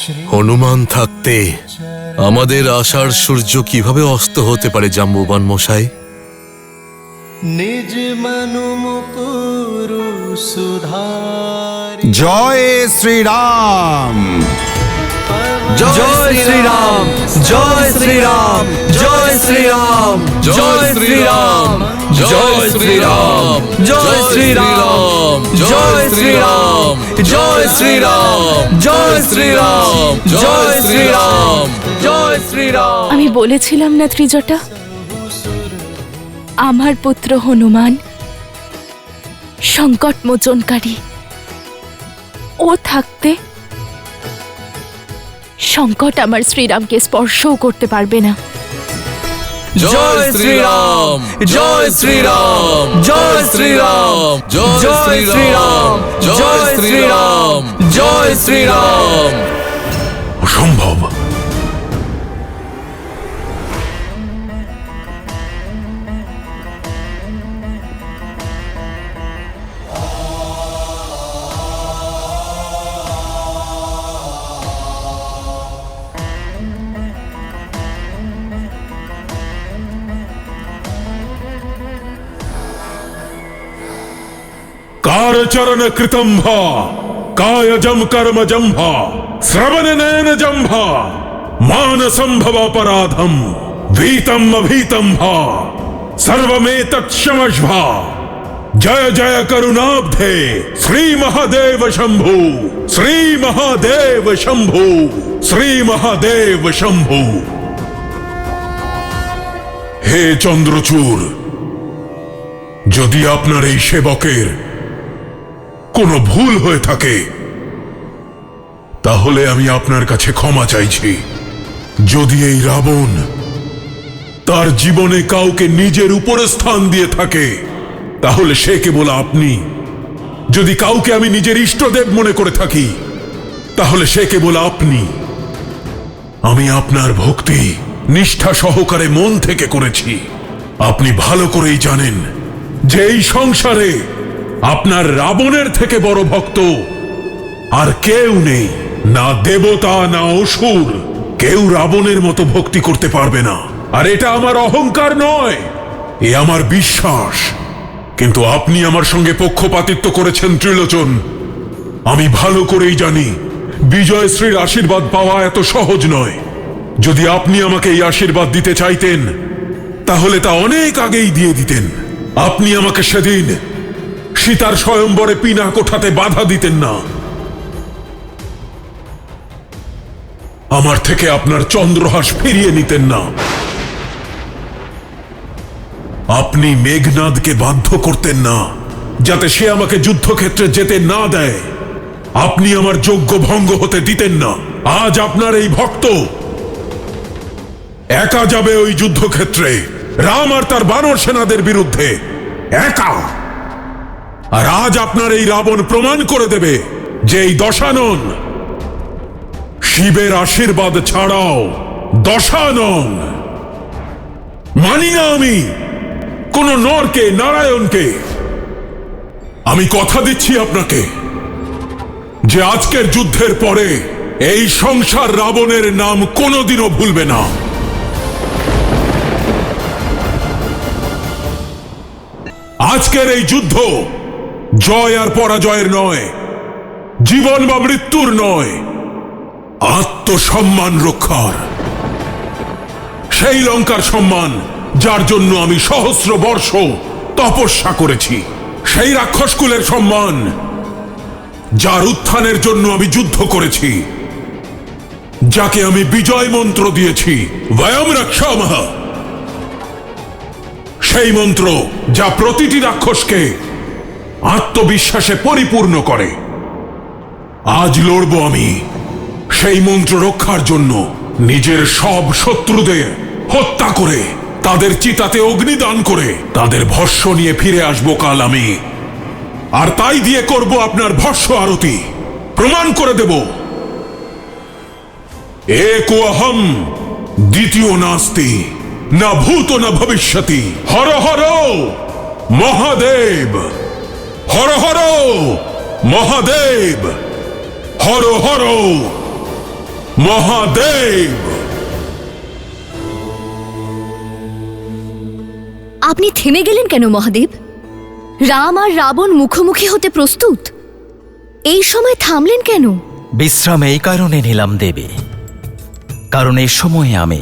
হনুমান থাকতে আমাদের আশার সূর্য কিভাবে অস্ত হতে পারে জাম্বুবান মশাই? নিজ মনু মুকুরু সুধার। জয় শ্রীরাম, জয় শ্রীরাম, জয় শ্রীরাম, জয় শ্রীরাম, জয় শ্রীরাম, জয় শ্রীরাম, জয় শ্রীরাম, জয় শ্রীরাম, জয় শ্রীরাম, জয় শ্রীরাম, জয় শ্রীরাম, জয় শ্রীরাম। আমি বলেছিলাম না ত্রিজটা, আমার পুত্র হনুমান সংকট মোচনকারী। ও থাকতে সংকট আমার শ্রীরামকে স্পর্শও করতে পারবে না। জয় শ্রীরাম, জয় শ্রীরাম, জয় শ্রীরাম, জয় শ্রীরাম, জয় শ্রীরাম, জয় শ্রীরাম। অসম্ভব। कारचरण कृतंभा कायजम कर्म जंभा श्रवण नयन जंभा मान संभव अपराधम वीतम अभीतम भा सर्वमेतत्क्षमश्भा जय जय करुणाब्धे श्री महादेव शंभु, श्री महादेव शंभु, श्री महादेव शंभु। हे चंद्रचूड़, যদি আপনার এই সেবকের কোনো ভুল হয়ে থাকে তাহলে আমি আপনার কাছে ক্ষমা চাইছি। যদি এই রাবণ তার জীবনে কাউকে নিজের উপরে স্থান দিয়ে থাকে তাহলে সে কেবল আপনি। যদি কাউকে আমি নিজের ইষ্টদেব মনে করে থাকি তাহলে সে কেবল আপনি। আমি আপনার ভক্তি নিষ্ঠা সহকারে মন থেকে করেছি। আপনি ভালো করেই জানেন যে এই সংসারে আপনার রাবণের থেকে বড় ভক্ত আর কেউ নেই। না দেবতা না অসুর কেউ রাবণের মতো ভক্তি করতে পারবে না। আর এটা আমার অহংকার নয়, এ আমার বিশ্বাস। কিন্তু আপনি আমার সঙ্গে পক্ষপাতিত্ব করেছেন ত্রিলোচন। আমি ভালো করেই জানি বিজয়শ্রীর আশীর্বাদ পাওয়া এত সহজ নয়। যদি আপনি আমাকে এই আশীর্বাদ দিতে চাইতেন তাহলে তা অনেক আগেই দিয়ে দিতেন। আপনি আমাকে সেদিন সীতার স্বয়ম্বরে পিনা কোঠাতে বাধা দিতেন না। আমার থেকে আপনার চন্দ্রহাস ফিরিয়ে নিতেন না। আপনি মেঘনাদকে বাধ্য করতেন না যাতে সে আমাকে যুদ্ধক্ষেত্রে যেতে না দেয়। আপনি আমার যজ্ঞ ভঙ্গ হতে দিতেন না। আজ আপনার এই ভক্ত একা যাবে ওই যুদ্ধক্ষেত্রে রাম আর তার বানর সেনাদের বিরুদ্ধে, একা। আর আজ আপনার এই রাবণ প্রমাণ করে দেবে যে এই দশানন শিবের আশীর্বাদ ছাড়াও দশানন। মানি না আমি কোন নরকে নারায়ণকে। আমি কথা দিচ্ছি আপনাকে যে আজকের যুদ্ধের পরে এই সংসার রাবণের নাম কোনোদিনও ভুলবে না। আজকের এই যুদ্ধ জয় আর পরাজয়ের নয়, জীবন বা মৃত্যুর নয়, আত্মসম্মান রক্ষার। সেই লঙ্কার সম্মান যার জন্য আমি সহস্র বর্ষ তপস্যা করেছি, সেই রাক্ষসকুলের সম্মান যার উত্থানের জন্য আমি যুদ্ধ করেছি, যাকে আমি বিজয় মন্ত্র দিয়েছি বয়ম রক্ষামহ। সেই মন্ত্র যা প্রতিটি রাক্ষসকে আত্মবিশ্বাসে পরিপূর্ণ করে। আজ লড়ব আমি সেই মন্ত্র রক্ষার জন্য। নিজের সব শত্রুদের হত্যা করে তাদের চিতাতে অগ্নিদান করে তাদের ভস্য নিয়ে ফিরে আসবো কাল আমি। আর তাই দিয়ে করব আপনার ভস্য আরতি। প্রমাণ করে দেব एको अहम দ্বিতীয় নাস্তি না ভূত না ভবিষ্যতি। হর হর মহাদেব, হর হর মহাদেব, হর হর মহাদেব! আপনি থেমে গেলেন কেন মহাদেব? রাম আর রাবণ মুখোমুখি হতে প্রস্তুত, এই সময় থামলেন কেন? বিশ্রাম এই কারণে নিলাম দেবী, কারণ এই সময়ে আমি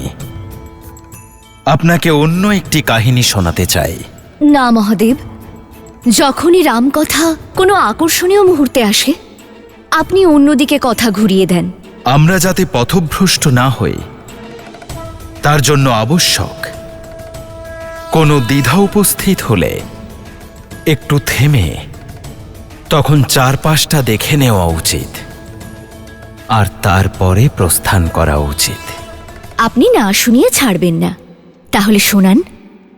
আপনাকে অন্য একটি কাহিনী শোনাতে চাই। না মহাদেব, যখনই রাম কথা কোনো আকর্ষণীয় মুহূর্তে আসে আপনি অন্যদিকে কথা ঘুরিয়ে দেন। আমরা যাতে পথভ্রষ্ট না হই তার জন্য আবশ্যক কোনো দ্বিধা উপস্থিত হলে একটু থেমে তখন চারপাশটা দেখে নেওয়া উচিত আর তারপরে প্রস্থান করা উচিত। আপনি না শুনিয়ে ছাড়বেন না, তাহলে শোনান।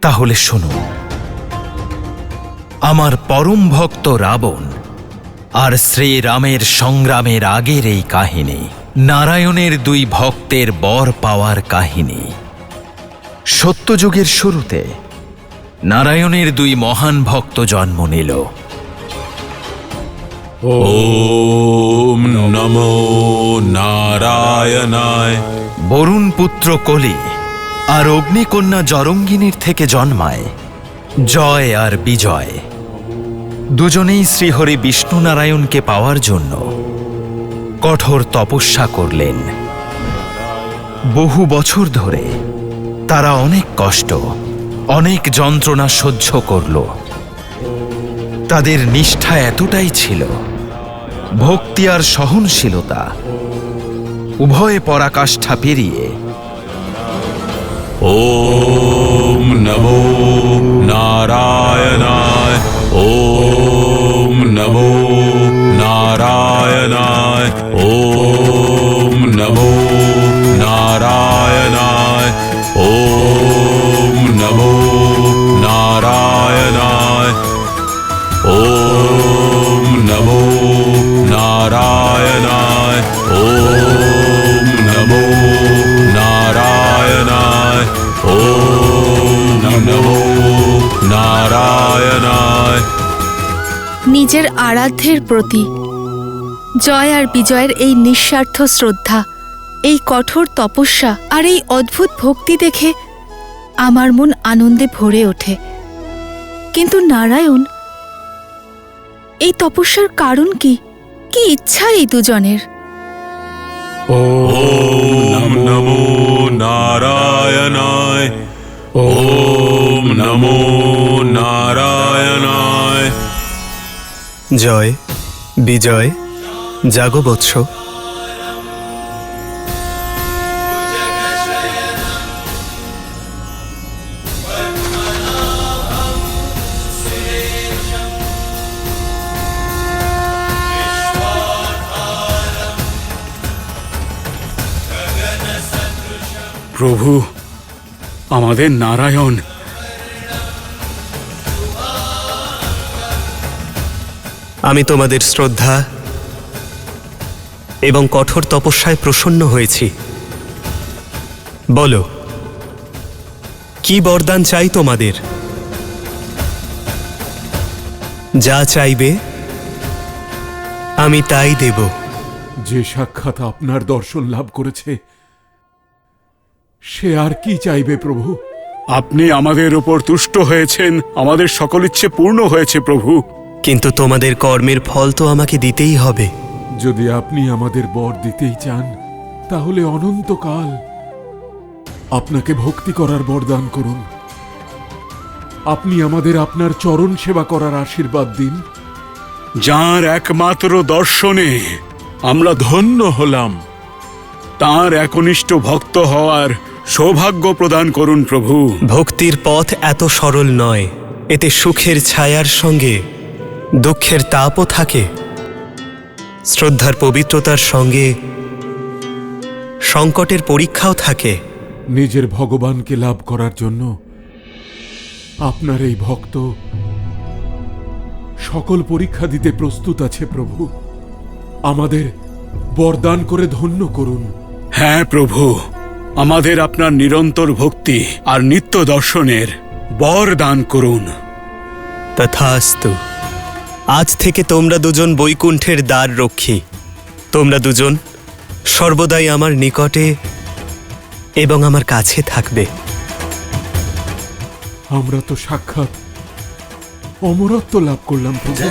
তাহলে শুনুন, আমার পরম ভক্ত রাবণ আর শ্রীরামের সংগ্রামের আগের এই কাহিনী, নারায়ণের দুই ভক্তের বর পাওয়ার কাহিনী। সত্যযুগের শুরুতে নারায়ণের দুই মহান ভক্ত জন্ম নিল। ওম নমো নারায়ণায়। বরুণ পুত্র কলি আর অগ্নিকন্যা জরঙ্গিনীর থেকে জন্মায় জয় আর বিজয়। দুজনেই শ্রীহরি বিষ্ণু নারায়ণকে পাওয়ার জন্য কঠোর তপস্যা করলেন। বহু বছর ধরে তারা অনেক কষ্ট, অনেক যন্ত্রণা সহ্য করল। তাদের নিষ্ঠা এতটাই ছিল, ভক্তি আর সহনশীলতা উভয়ে পরাকাষ্ঠা পেরিয়ে ওম নমো নারায়ণায়। ওম নমো নারায়ণায়। ওম নমো নারায়ণায়। ওম নমো নারায়ণায়। ওম নমো নারায়ণায়। ওম নমো নারায়ণায়। ওম নমো নারায়ণায়। নিজের আরাধ্যের প্রতি জয় আর বিজয়ের এই নিঃস্বার্থ শ্রদ্ধা, এই কঠোর তপস্যা আর এই অদ্ভুত ভক্তি দেখে আমার মন আনন্দে ভরে ওঠে। কিন্তু নারায়ণ, এই তপস্যার কারণ কি? কি ইচ্ছা এই দুজনের? ওম নমো নারায়ণায়। ওম নমো নারায়ণায়। জয় বিজয়, জাগো বৎস। প্রভু, আমাদের নারায়ণ আমি তোমাদের শ্রদ্ধা এবং কঠোর তপস্যায় প্রসন্ন হয়েছি। বলো, কি বরদান চাই তোমাদের? যা চাইবে আমি তাই দেব। যে সাক্ষাৎ আপনার দর্শন লাভ করেছে সে আর কি চাইবে প্রভু? আপনি আমাদের উপর তুষ্ট হয়েছেন, আমাদের সকল ইচ্ছে পূর্ণ হয়েছে প্রভু। কিন্তু তোমাদের কর্মের ফল তো আমাকে দিতেই হবে। যদি আপনি আমাদের বর দিতেই চান তাহলে অনন্তকাল আপনাকে ভক্তি করার বরদান করুন। আপনি আমাদের আপনার চরণ সেবা করার আশীর্বাদ দিন। যার একমাত্র দর্শনে আমরা ধন্য হলাম, তার একনিষ্ঠ ভক্ত হওয়ার সৌভাগ্য প্রদান করুন প্রভু। ভক্তির পথ এত সরল নয়, এতে সুখের ছায়ার সঙ্গে দুঃখের তাপও থাকে। শ্রদ্ধার পবিত্রতার সঙ্গে সংকটের পরীক্ষাও থাকে। নিজের ভগবানকে লাভ করার জন্য আপনার এই ভক্ত সকল পরীক্ষা দিতে প্রস্তুত আছে প্রভু। আমাদের বরদান করে ধন্য করুন। হ্যাঁ প্রভু, আমাদের আপনার নিরন্তর ভক্তি আর নিত্য দর্শনের বর দান করুন। তথাস্তু। আজ থেকে তোমরা দুজন বৈকুণ্ঠের দ্বার রক্ষী। তোমরা দুজন সর্বদাই আমার নিকটে এবং আমার কাছে থাকবে। আমরা তো সাক্ষাৎ অমরত্ব লাভ করলাম প্রভু।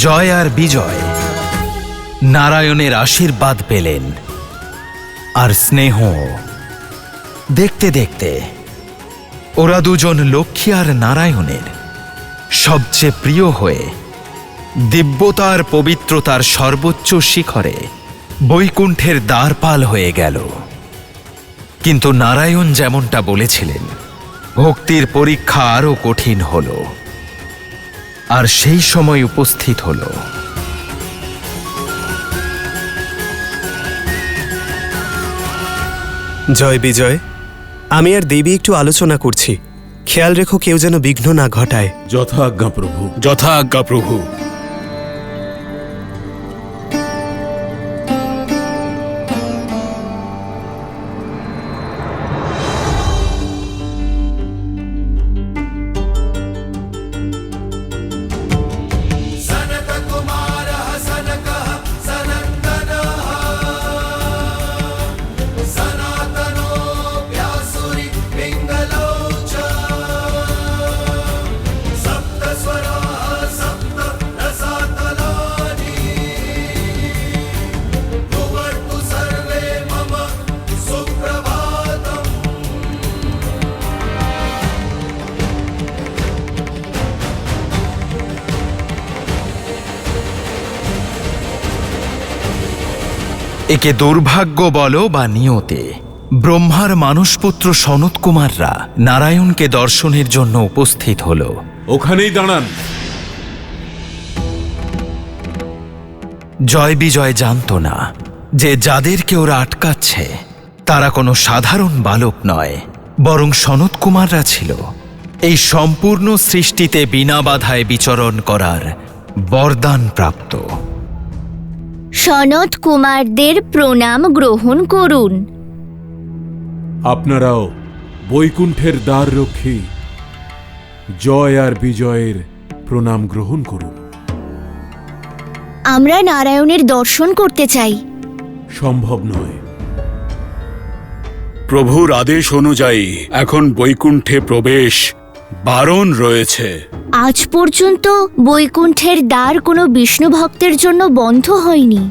জয় আর বিজয় নারায়ণের আশীর্বাদ পেলেন আর স্নেহ। দেখতে দেখতে ওরা দুজন লক্ষ্মী আর নারায়ণের সবচেয়ে প্রিয় হয়ে দিব্যতার পবিত্রতার সর্বোচ্চ শিখরে বৈকুণ্ঠের দ্বারপাল হয়ে গেল। কিন্তু নারায়ণ যেমনটা বলেছিলেন, ভক্তির পরীক্ষা আরো কঠিন হল। আর সেই সময় উপস্থিত হল জয় বিজয়, আমি আর দেবী একটু আলোচনা করছি। খেয়াল রেখো কেউ যেন বিঘ্ন না ঘটায়। যথা আজ্ঞা প্রভু। যথা আজ্ঞা প্রভু। একে দুর্ভাগ্য বলো বা নিয়তে, ব্রহ্মার মানসপুত্র সনত কুমাররা নারায়ণকে দর্শনের জন্য উপস্থিত হল। ওখানেই দাঁড়ান। জয় বিজয় জানত না যে যাদেরকে ওরা আটকাচ্ছে তারা কোনো সাধারণ বালক নয়, বরং সনত কুমাররা ছিল এই সম্পূর্ণ সৃষ্টিতে বিনা বাধায় বিচরণ করার বরদান প্রাপ্ত। সনত কুমারদের প্রণাম গ্রহণ করুন। আপনারাও বৈকুণ্ঠের দ্বার রক্ষী জয় আর বিজয়ের প্রণাম গ্রহণ করুন। আমরা নারায়ণের দর্শন করতে চাই। সম্ভব নয়। প্রভুর আদেশ অনুযায়ী এখন বৈকুণ্ঠে প্রবেশ বারণ রয়েছে। আজ পর্যন্ত বৈকুণ্ঠের দ্বার কোনো বিষ্ণু ভক্তের জন্য বন্ধ হয়নি,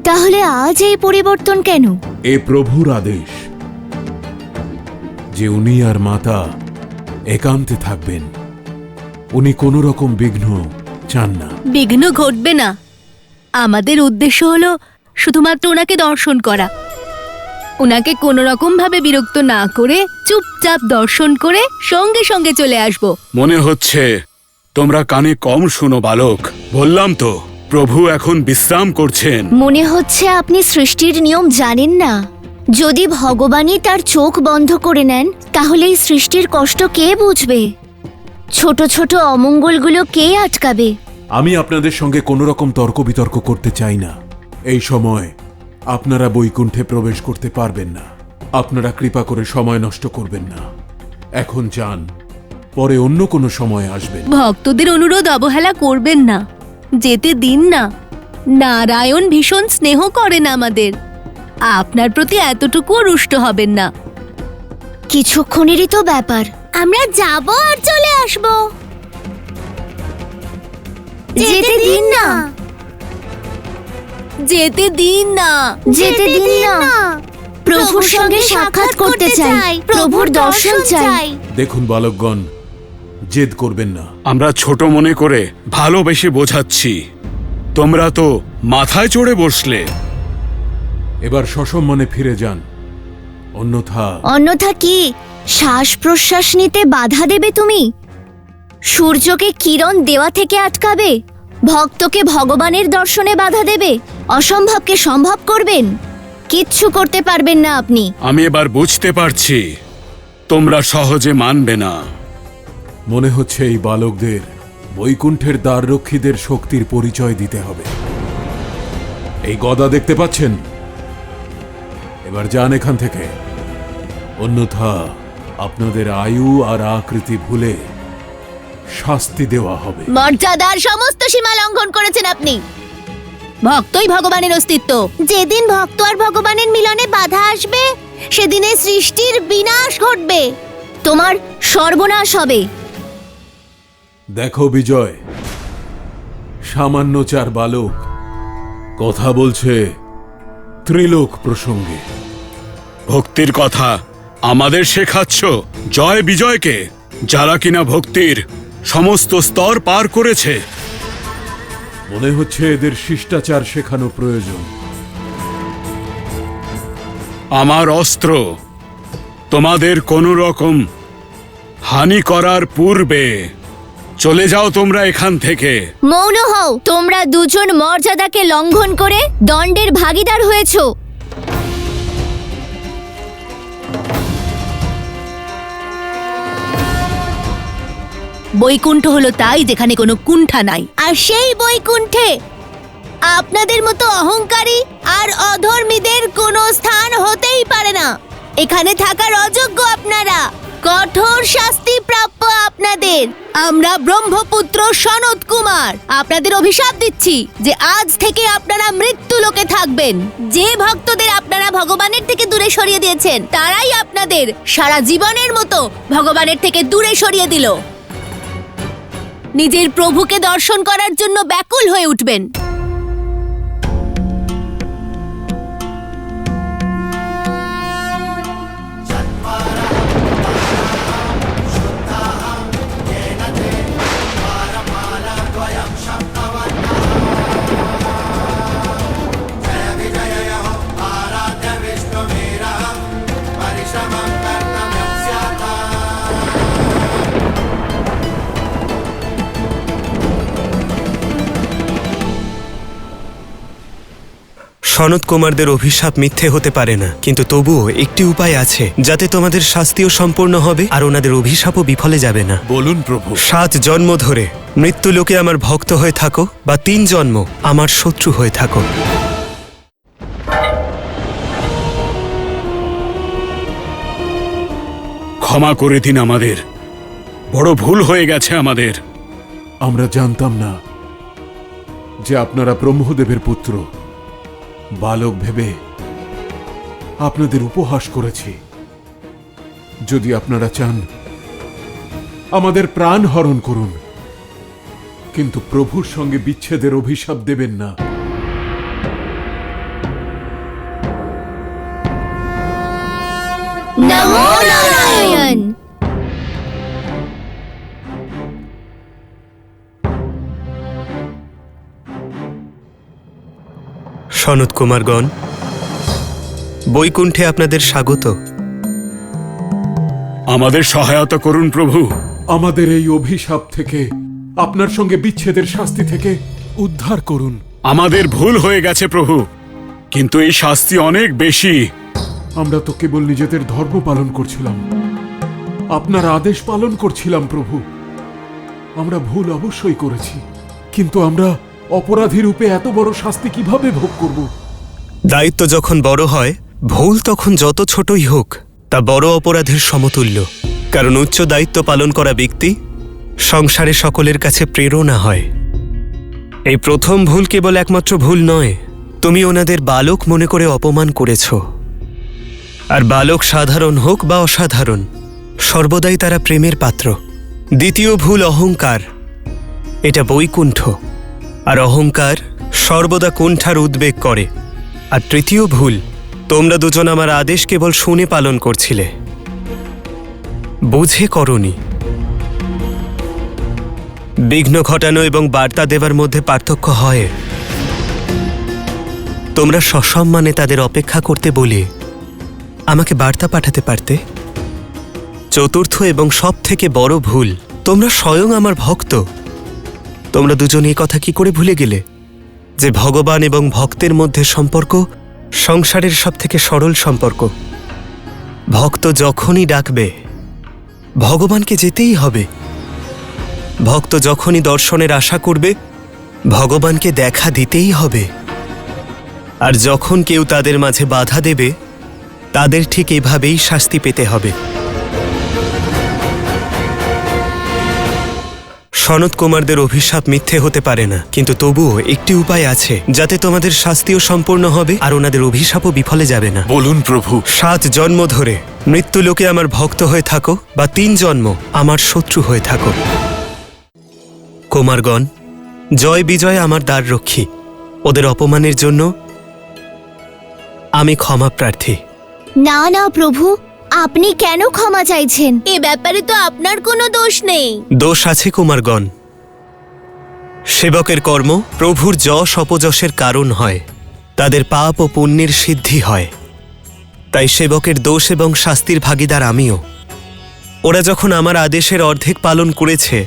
তাহলে আজ এই পরিবর্তন কেন? এ প্রভুর আদেশ যে উনি আর মাতা একান্তে থাকবেন। উনি কোনো রকম বিঘ্ন চান না। বিঘ্ন ঘটবে না। আমাদের উদ্দেশ্য হলো শুধুমাত্র ওনাকে দর্শন করা। ওনাকে কোনো রকম ভাবে বিরক্ত না করে চুপচাপ দর্শন করে সঙ্গে সঙ্গে চলে আসব। মনে হচ্ছে তোমরা কানে কম শুনো বালক। বললাম তো প্রভু এখন বিশ্রাম করছেন। মনে হচ্ছে আপনি সৃষ্টির নিয়ম জানেন না। যদি ভগবানই তার চোখ বন্ধ করে নেন, তাহলে এই সৃষ্টির কষ্ট কে বুঝবে? ছোট ছোট অমঙ্গলগুলো কে আটকাবে? আমি আপনাদের সঙ্গে কোনো রকম তর্ক বিতর্ক করতে চাই না। এই সময় আপনারা বৈকুণ্ঠে প্রবেশ করতে পারবেন না। আপনারা কৃপা করে সময় নষ্ট করবেন না। এখন যান, পরে অন্য কোনো সময় আসবেন। ভক্তদের অনুরোধ অবহেলা করবেন না, যেতে দিন না। নারায়ণ ভীষণ স্নেহ করেন আমাদের। আপনার প্রতি এতটুকুও রুষ্ট হবেন না। কিছুক্ষণেরই তো ব্যাপার। আমরা যাব আর চলে আসব। যেতে দিন না, যেতে দিন না, যেতে দিন না। প্রভুর সঙ্গে সাক্ষাৎ করতে চাই, প্রভুর দর্শন চাই। দেখুন বালকগণ, জেদ করবেন না। আমরা ছোট মনে করে ভালোবেসে বোঝাচ্ছি। তোমরা তো মাথায় চড়ে বসলে। এবার সসম্মানে ফিরে যান, অন্যথা কি শ্বাস প্রশ্বাস নিতে বাধা দেবে তুমি? সূর্যকে কিরণ দেওয়া থেকে আটকাবে? ভক্তকে ভগবানের দর্শনে বাধা দেবে? অসম্ভবকে সম্ভব করবেন? কিচ্ছু করতে পারবেন না আপনি। আমি এবার বুঝতে পারছি তোমরা সহজে মানবে না। মনে হচ্ছে এই বালকদের বৈকুণ্ঠের দ্বাররক্ষীদের শক্তির পরিচয় দিতে হবে। এই গদা দেখতে পাচ্ছেন? এবার যান এখান থেকে, অন্যথা আপনাদের আয়ু আর আকৃতি ভুলে শাস্তি দেওয়া হবে। মর্যাদার সমস্ত সীমা লঙ্ঘন করেছেন আপনি। ভক্তই ভগবানের অস্তিত্ব। যেদিন ভক্ত আর ভগবানের মিলনে বাধা আসবে, সেদিনে সৃষ্টির বিনাশ ঘটবে, তোমার সর্বনাশ হবে। দেখো বিজয়, সামান্য 4 বালক কথা বলছে ত্রিলোক প্রসঙ্গে। ভক্তির কথা আমাদের শেখাচ্ছ জয় বিজয়কে, যারা কিনা ভক্তির সমস্ত স্তর পার করেছে। মনে হচ্ছে এদের শিষ্টাচার শেখানো প্রয়োজন। আমার অস্ত্র তোমাদের কোনো রকম হানি করার পূর্বে চলে যাও তোমরা এখান থেকে। মৌন হও, তোমরা দুজন মর্যাদাকে লঙ্ঘন করে দণ্ডের ভাগীদার হয়েছো। বৈকুণ্ঠ হলো তাই যেখানে কোনো কুণ্ঠা নাই, আর সেই বৈকুণ্ঠে আপনাদের মতো অহংকারী আর অধর্মীদের কোনো স্থান হতেই পারে না। এখানে থাকার অযোগ্য আপনারা, কঠোর শাস্তি প্রাপ্য আপনাদের। আমরা ব্রহ্মপুত্র সনত কুমার আপনাদের অভিশাপ দিচ্ছি যে আজ থেকে আপনারা মৃত্যু লোকে থাকবেন। যে ভক্তদের আপনারা ভগবানের থেকে দূরে সরিয়ে দিয়েছেন, তারাই আপনাদের সারা জীবনের মতো ভগবানের থেকে দূরে সরিয়ে দিল। নিজের প্রভুকে দর্শন করার জন্য ব্যাকুল হয়ে উঠবেন। সনত কুমারদের অভিশাপ মিথ্যে হতে পারে না, কিন্তু তবুও একটি উপায় আছে যাতে তোমাদের শাস্তিও সম্পূর্ণ হবে আর ওনাদের অভিশাপও বিফলে যাবে না। বলুন প্রভু। 7 জন্ম ধরে মৃত্যুলোকে আমার ভক্ত হয়ে থাকো, বা 3 জন্ম আমার শত্রু হয়ে থাকো। ক্ষমা করে দিন আমাদের, বড় ভুল হয়ে গেছে আমাদের। আমরা জানতাম না যে আপনারা ব্রহ্মদেবের পুত্র। বালক ভেবে আপনাদের উপহাস করেছি। যদি আপনারা চান আমাদের প্রাণ হরণ করুন, কিন্তু প্রভুর সঙ্গে বিচ্ছেদের অভিশাপ দেবেন না। নমো নারায়ণ। সনত কুমারগণ, বৈকুণ্ঠে আপনাদের স্বাগত। আমাদের সহায়তা করুন প্রভু। আমাদের এই অভিশাপ থেকে, আপনার সঙ্গে বিচ্ছেদের শাস্তি থেকে উদ্ধার করুন। আমাদের ভুল হয়ে গেছে প্রভু, কিন্তু এই শাস্তি অনেক বেশি। আমরা তো কেবল নিজেদের ধর্ম পালন করছিলাম, আপনার আদেশ পালন করছিলাম প্রভু। আমরা ভুল অবশ্যই করেছি, কিন্তু আমরা অপরাধী রূপে এত বড় শাস্তি কিভাবে ভোগ করব? দায়িত্ব যখন বড় হয়, ভুল তখন যত ছোটই হোক তা বড় অপরাধের সমতুল্য। কারণ উচ্চ দায়িত্ব পালন করা ব্যক্তি সংসারে সকলের কাছে প্রেরণা হয়। এই প্রথম ভুল কেবল একমাত্র ভুল নয়, তুমি ওনাদের বালক মনে করে অপমান করেছ। আর বালক সাধারণ হোক বা অসাধারণ, সর্বদাই তারা প্রেমের পাত্র। দ্বিতীয় ভুল অহংকার, এটা বৈকুণ্ঠ, আর অহংকার সর্বদা কুণ্ঠার উদ্বেগ করে। আর তৃতীয় ভুল, তোমরা দুজন আমার আদেশ কেবল শুনে পালন করছিলে, বুঝে করনি। বিঘ্ন ঘটানো এবং বার্তা দেবার মধ্যে পার্থক্য হয়। তোমরা সসম্মানে তাদের অপেক্ষা করতে বলে আমাকে বার্তা পাঠাতে পারতে। চতুর্থ এবং সব থেকে বড় ভুল, তোমরা স্বয়ং আমার ভক্ত। তোমরা দুজন এই কথা কি করে ভুলে গেলে যে ভগবান এবং ভক্তের মধ্যে সম্পর্ক সংসারের সব থেকে সরল সম্পর্ক। ভক্ত যখনই ডাকবে, ভগবানকে যেতেই হবে। ভক্ত যখনই দর্শনের আশা করবে, ভগবানকে দেখা দিতেই হবে। আর যখন কেউ তাদের মাঝে বাধা দেবে, তাদের ঠিক এভাবেই শাস্তি পেতে হবে। সনত কুমারদের অভিশাপ মিথ্যে হতে পারে না, কিন্তু তবুও একটি উপায় আছে যাতে তোমাদের শাস্তিও সম্পূর্ণ হবে আর ওনাদের অভিশাপও বিফলে যাবে না। বলুন প্রভু। 7 জন্ম ধরে মৃত্যুলোকে আমার ভক্ত হয়ে থাকো বা 3 জন্ম আমার শত্রু হয়ে থাকো। কুমারগণ, জয় বিজয় আমার দ্বাররক্ষী। ওদের অপমানের জন্য আমি ক্ষমা প্রার্থী। না না প্রভু, আপনি কেন ক্ষমা চাইছেন? এ ব্যাপারে তো আপনার কোনো দোষ নেই। দোষ আছে কুমারগণ। সেবকের কর্ম প্রভুর যশ অপযশের কারণ হয়, তাদের পাপ ও পুণ্যের সিদ্ধি হয়। তাই সেবকের দোষ এবং শাস্তির ভাগীদার আমিও। ওরা যখন আমার আদেশের অর্ধেক পালন করেছে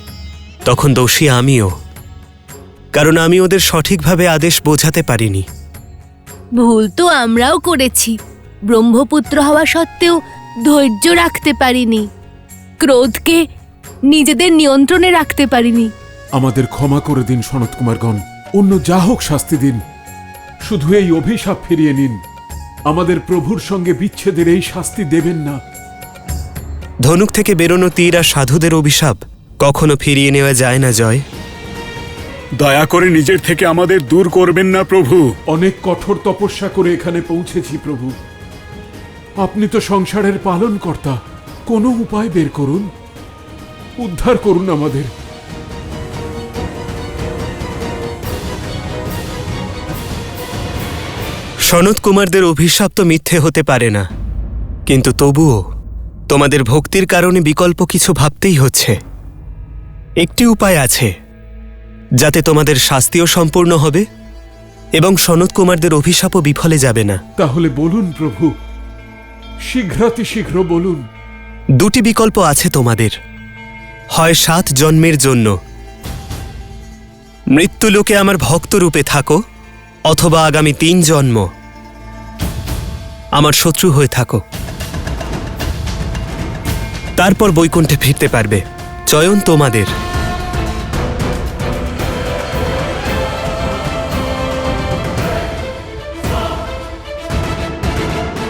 তখন দোষী আমিও, কারণ আমি ওদের সঠিকভাবে আদেশ বোঝাতে পারিনি। ভুল তো আমরাও করেছি। ব্রহ্মপুত্র হওয়া সত্ত্বেও ধৈর্য রাখতে পারিনি, ক্রোধকে নিজেদের নিয়ন্ত্রণে রাখতে পারিনি। আমাদের ক্ষমা করে দিন সনত কুমারগণ, অন্য যা হোক শাস্তি দিন, শুধু এই অভিশাপ ফিরিয়ে নিন। আমাদের প্রভুর সঙ্গে বিচ্ছেদের এই শাস্তি দেবেন না। ধনুক থেকে বেরোনো তীর আর সাধুদের অভিশাপ কখনো ফিরিয়ে নেওয়া যায় না জয়। দয়া করে নিজের থেকে আমাদের দূর করবেন না প্রভু। অনেক কঠোর তপস্যা করে এখানে পৌঁছেছি প্রভু। আপনি তো সংসারের পালন কর্তা, কোনো উপায় বের করুন, উদ্ধার করুন আমাদের। সনত কুমারদের অভিশাপ তো মিথ্যে হতে পারে না, কিন্তু তবুও তোমাদের ভক্তির কারণে বিকল্প কিছু ভাবতেই হচ্ছে। একটি উপায় আছে যাতে তোমাদের শাস্তিও সম্পূর্ণ হবে এবং সনত কুমারদের অভিশাপও বিফলে যাবে না। তাহলে বলুন প্রভু, শীঘ্রাতিশীঘ্র বলুন। 2টি বিকল্প আছে তোমাদের। হয় 7 জন্মের জন্য মৃত্যুলোকে আমার ভক্ত রূপে থাকো, অথবা আগামী 3 জন্ম আমার শত্রু হয়ে থাকো। তারপর বৈকুণ্ঠে ফিরতে পারবে। চয়ন তোমাদের।